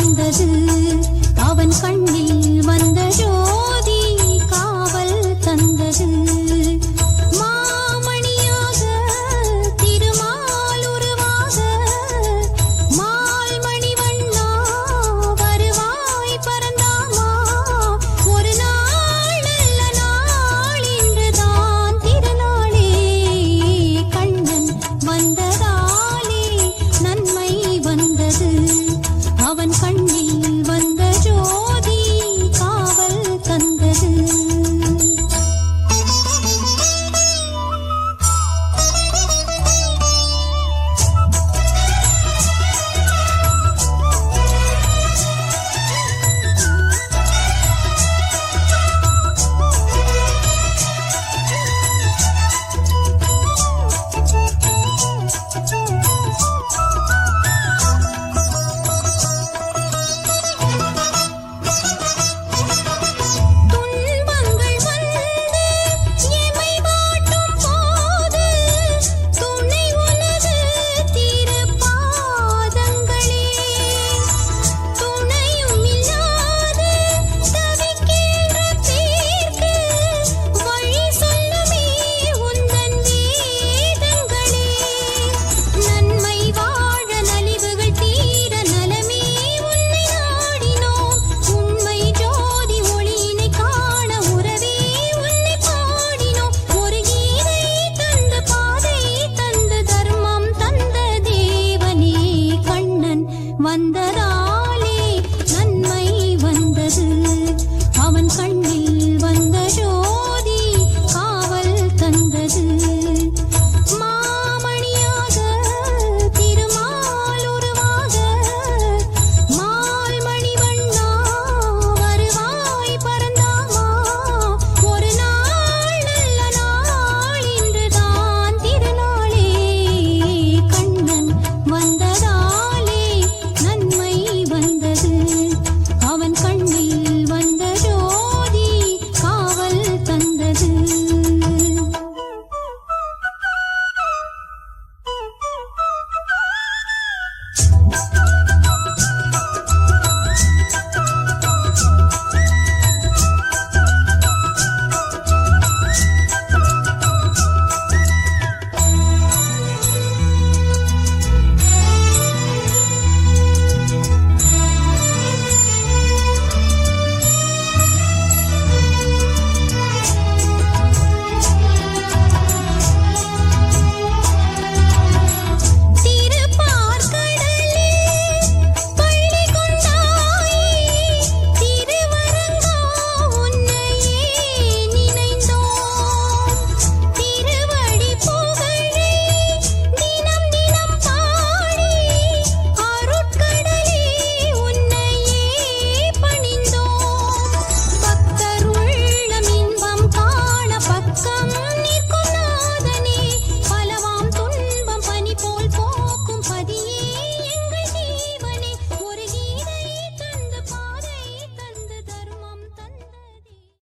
வந்தது அவன் கண்ணில் வந்த ஜோதி காவல் தந்தது மாமணியாக திருமால் உருவாக மால்மணி வண்ணா வருவாய் பரந்தாமா ஒரு நாள் நல்ல நாள் இன்றுதான் திருநாளே கண்ணன் வந்ததாலே நன்மை வந்தது அவன் கண்ணில் வந்த ஜோதி காவல் தந்தது வந்ததாலே நன்மை வந்தது அவன் கண்ணில் வந்த ஜோதி காவல் தந்தது மாமணியாக திருமால் உருவாக மால்மணி வண்ணா வருவாய் பரந்தாமா ஒரு நாள் நல்ல நாள் இன்றுதான் திருநாளே கண்ணன் வந்ததாலே நன்மை வந்தது அவன் கண்ணில் வந்த ஜோதி காவல் தந்தது